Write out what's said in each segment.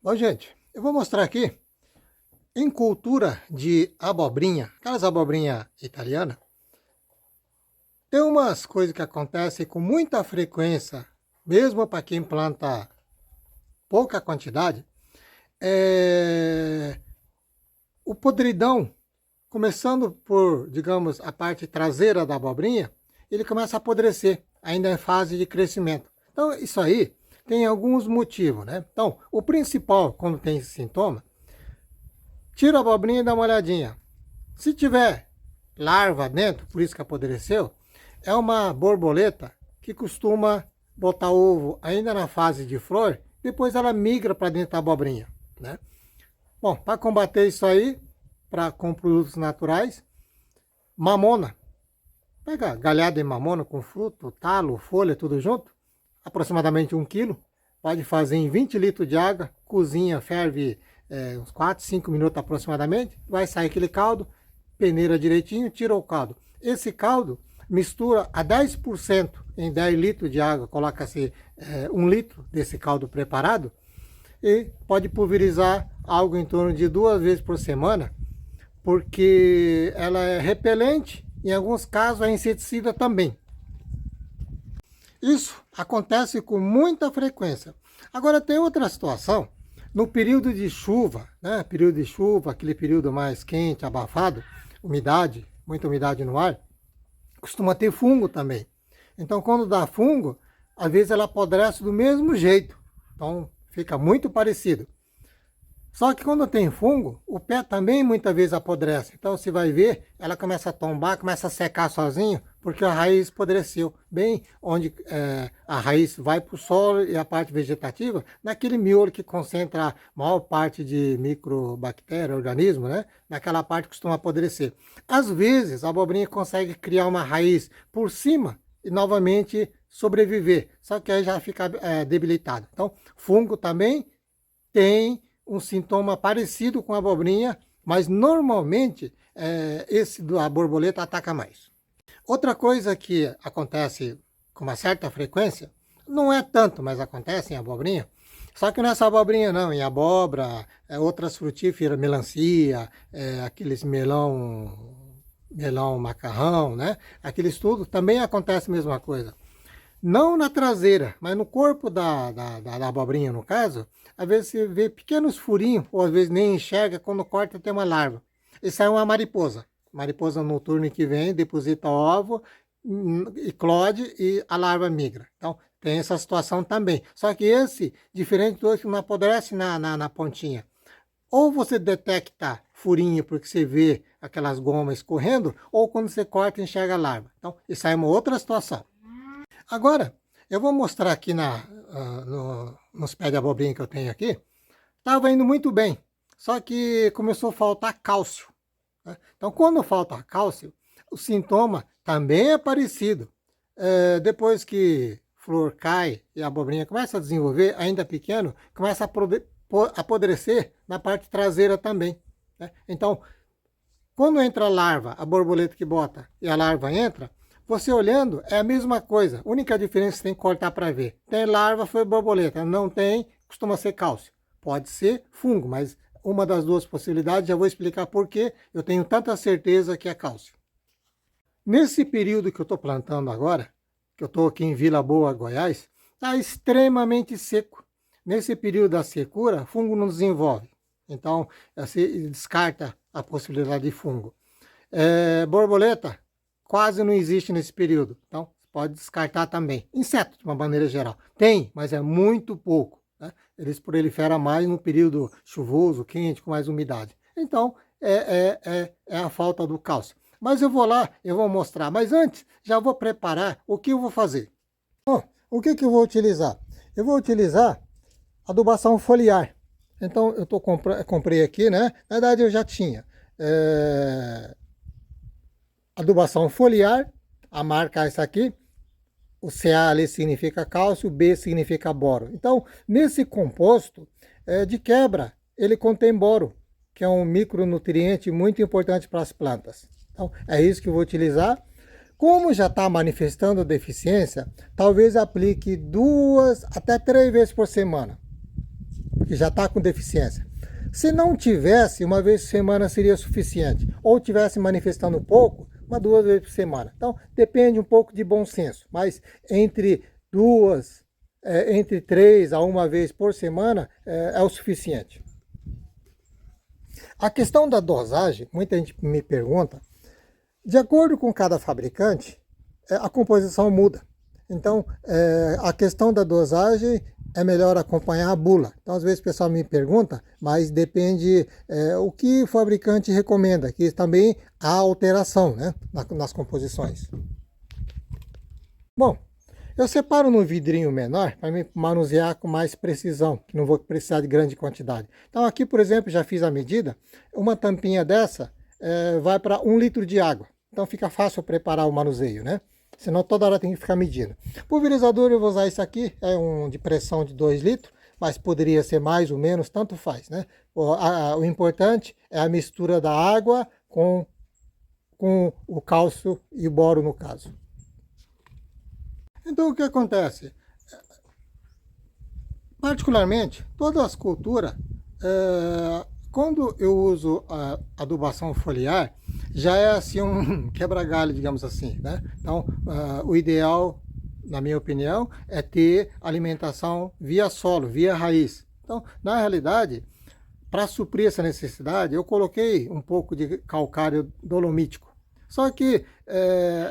Bom, gente, eu vou mostrar aqui, em cultura de abobrinha, aquelas abobrinha italiana, tem umas coisas que acontecem com muita frequência, mesmo para quem planta pouca quantidade, o podridão, começando por, digamos, a parte traseira da abobrinha, ele começa a apodrecer, ainda em fase de crescimento. Então, isso aí tem alguns motivos, né? Então, o principal, quando tem esse sintoma, tira a abobrinha e dá uma olhadinha. Se tiver larva dentro, por isso que apodreceu, é uma borboleta que costuma botar ovo ainda na fase de flor, depois ela migra para dentro da abobrinha, né? Bom, para combater isso aí, com produtos naturais, mamona. Pega galhada de mamona com fruto, talo, folha, tudo junto, aproximadamente 1 quilo. Pode fazer em 20 litros de água, cozinha, ferve uns 4, 5 minutos aproximadamente, vai sair aquele caldo, peneira direitinho, tira o caldo. Esse caldo mistura a 10% em 10 litros de água, coloca-se 1 litro desse caldo preparado e pode pulverizar algo em torno de 2 vezes por semana, porque ela é repelente, em alguns casos é inseticida também. Isso acontece com muita frequência. Agora tem outra situação, no período de chuva, né? Período de chuva, aquele período mais quente, abafado, umidade, muita umidade no ar, costuma ter fungo também. Então quando dá fungo, às vezes ela apodrece do mesmo jeito. Então fica muito parecido. Só que quando tem fungo, o pé também muitas vezes apodrece. Então você vai ver, ela começa a tombar, começa a secar sozinho, porque a raiz apodreceu. Bem onde a raiz vai para o solo e a parte vegetativa, naquele miolo que concentra a maior parte de microbactéria, organismo, né? Naquela parte costuma apodrecer. Às vezes a abobrinha consegue criar uma raiz por cima e novamente sobreviver. Só que aí já fica debilitado. Então, fungo também tem um sintoma parecido com a abobrinha, mas normalmente esse da borboleta ataca mais. Outra coisa que acontece com uma certa frequência, não é tanto, mas acontece em abobrinha, só que nessa abobrinha não, em abóbora, outras frutíferas, melancia, aqueles melão macarrão, né? Aqueles tudo, também acontece a mesma coisa. Não na traseira, mas no corpo da abobrinha, no caso, às vezes você vê pequenos furinhos, ou às vezes nem enxerga, quando corta tem uma larva. Isso é uma mariposa. Mariposa noturna que vem, deposita ovo, eclode e a larva migra. Então, tem essa situação também. Só que esse, diferente do outro, que não apodrece na pontinha. Ou você detecta furinho porque você vê aquelas gomas escorrendo, ou quando você corta enxerga a larva. Então, isso aí é uma outra situação. Agora, eu vou mostrar aqui nos pés de abobrinha que eu tenho aqui. Estava indo muito bem, só que começou a faltar cálcio, né? Então, quando falta cálcio, o sintoma também é parecido. Depois que flor cai e a abobrinha começa a desenvolver, ainda pequeno, começa a apodrecer na parte traseira também, né? Então, quando entra a larva, a borboleta que bota e a larva entra, você olhando é a mesma coisa. A única diferença você tem que cortar para ver. Tem larva, foi borboleta. Não tem, costuma ser cálcio. Pode ser fungo, mas uma das duas possibilidades, já vou explicar por que eu tenho tanta certeza que é cálcio. Nesse período que eu estou plantando agora, que eu estou aqui em Vila Boa, Goiás, está extremamente seco. Nesse período da secura, fungo não desenvolve. Então, você descarta a possibilidade de fungo. Borboleta quase não existe nesse período, então pode descartar também. Inseto, de uma maneira geral, tem, mas é muito pouco, né? Eles proliferam mais no período chuvoso, quente, com mais umidade. Então, é a falta do cálcio. Mas eu vou lá, eu vou mostrar. Mas antes, já vou preparar o que eu vou fazer. Bom, o que eu vou utilizar? Eu vou utilizar adubação foliar. Então, eu comprei aqui, né? Na verdade, eu já tinha. Adubação foliar, a marca é essa aqui, o Ca ali significa cálcio, o B significa boro. Então, nesse composto, de quebra, ele contém boro, que é um micronutriente muito importante para as plantas. Então, é isso que eu vou utilizar. Como já está manifestando deficiência, talvez aplique 2 até 3 vezes por semana. porque já está com deficiência. Se não tivesse, uma vez por semana seria suficiente, ou tivesse manifestando pouco, 2 vezes por semana. Então, depende um pouco de bom senso, mas entre 3 a 1 vez por semana é o suficiente. A questão da dosagem, muita gente me pergunta, de acordo com cada fabricante, a composição muda. Então, a questão da dosagem é melhor acompanhar a bula. Então, às vezes o pessoal me pergunta, mas depende o que o fabricante recomenda, que também há alteração, né, nas composições. Bom, eu separo no vidrinho menor para me manusear com mais precisão, que não vou precisar de grande quantidade. Então aqui, por exemplo, já fiz a medida, uma tampinha dessa vai para 1 litro de água. Então fica fácil preparar o manuseio, né? Senão toda hora tem que ficar medindo. Pulverizador eu vou usar esse aqui, é um de pressão de 2 litros, mas poderia ser mais ou menos, tanto faz, né? O importante é a mistura da água com o cálcio e o boro no caso. Então o que acontece? Particularmente, todas as culturas, quando eu uso a adubação foliar, já é assim um quebra-galho, digamos assim, né? Então, o ideal, na minha opinião, é ter alimentação via solo, via raiz. Então, na realidade, para suprir essa necessidade, eu coloquei um pouco de calcário dolomítico. Só que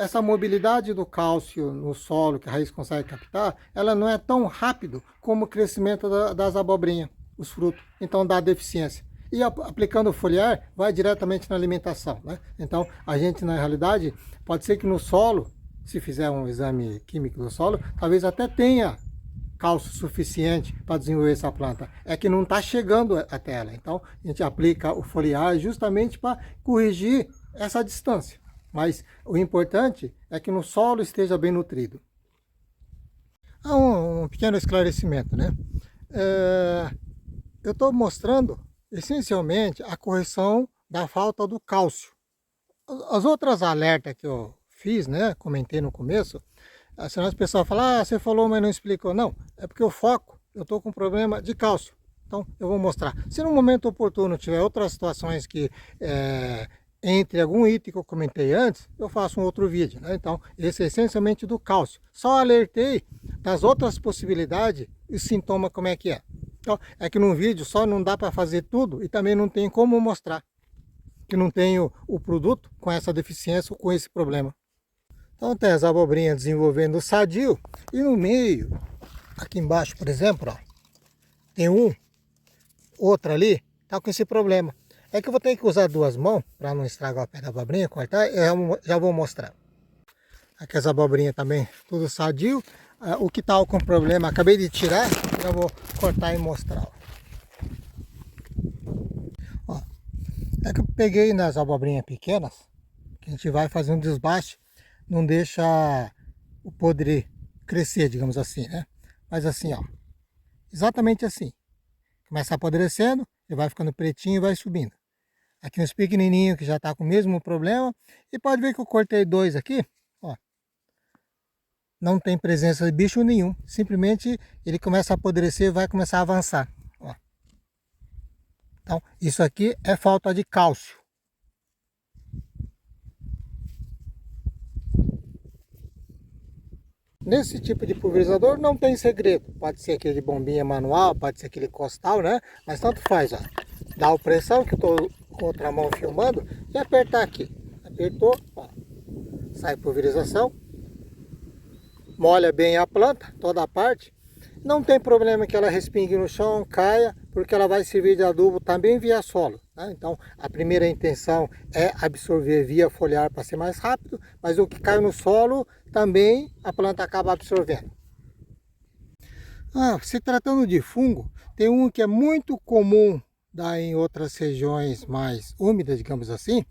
essa mobilidade do cálcio no solo que a raiz consegue captar, ela não é tão rápido como o crescimento das abobrinhas, os frutos. Então dá deficiência. E aplicando o foliar, vai diretamente na alimentação, né? Então a gente, na realidade, pode ser que no solo, se fizer um exame químico do solo, talvez até tenha cálcio suficiente para desenvolver essa planta. É que não está chegando até ela. Então a gente aplica o foliar justamente para corrigir essa distância. Mas o importante é que no solo esteja bem nutrido. Um pequeno esclarecimento, né? Eu estou mostrando essencialmente a correção da falta do cálcio. As outras alertas que eu fiz, né? Comentei no começo, senão as pessoas falam, você falou, mas não explicou. Não, é porque o foco, eu estou com problema de cálcio. Então eu vou mostrar. Se no momento oportuno tiver outras situações que entre algum item que eu comentei antes, eu faço um outro vídeo, né? Então, esse é essencialmente do cálcio. Só alertei das outras possibilidades e sintomas como é que é. Então, é que num vídeo só não dá para fazer tudo e também não tem como mostrar que não tenho o produto com essa deficiência ou com esse problema. Então, tem as abobrinhas desenvolvendo sadio e no meio, aqui embaixo, por exemplo, ó, tem outro ali, tá com esse problema. É que eu vou ter que usar 2 mãos para não estragar o pé da abobrinha, cortar, eu já vou mostrar. Aqui as abobrinhas também, tudo sadio. O que está com problema, acabei de tirar, já vou cortar e mostrar. Ó, é que eu peguei nas abobrinhas pequenas, que a gente vai fazer um desbaste, não deixa o podre crescer, digamos assim, né? Mas assim, ó, exatamente assim. Começa apodrecendo, ele vai ficando pretinho e vai subindo. Aqui uns pequenininhos que já está com o mesmo problema. E pode ver que eu cortei 2 aqui, ó. Não tem presença de bicho nenhum. Simplesmente ele começa a apodrecer e vai começar a avançar, ó. Então isso aqui é falta de cálcio. Nesse tipo de pulverizador não tem segredo. Pode ser aquele de bombinha manual, pode ser aquele costal, né? Mas tanto faz, ó. Dá a pressão, que eu estou com outra mão filmando, e apertar aqui. Apertou, ó. Sai pulverização. Molha bem a planta, toda a parte. Não tem problema que ela respingue no chão, caia, porque ela vai servir de adubo também via solo, né? Então a primeira intenção é absorver via foliar para ser mais rápido, mas o que cai no solo também a planta acaba absorvendo. Se tratando de fungo, tem um que é muito comum em outras regiões mais úmidas, digamos assim,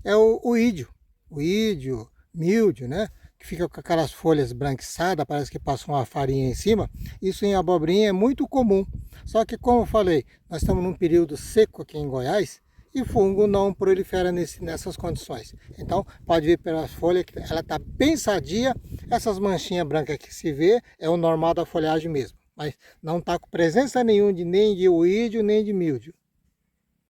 é o ídio. O ídio, míldio, né? Que fica com aquelas folhas branquiçadas, parece que passou uma farinha em cima. Isso em abobrinha é muito comum. Só que, como eu falei, nós estamos num período seco aqui em Goiás e fungo não prolifera nessas condições. Então, pode ver pelas folhas que ela está bem sadia. Essas manchinhas brancas que se vê é o normal da folhagem mesmo. Mas não está com presença nenhuma nem de oídio, nem de míldio.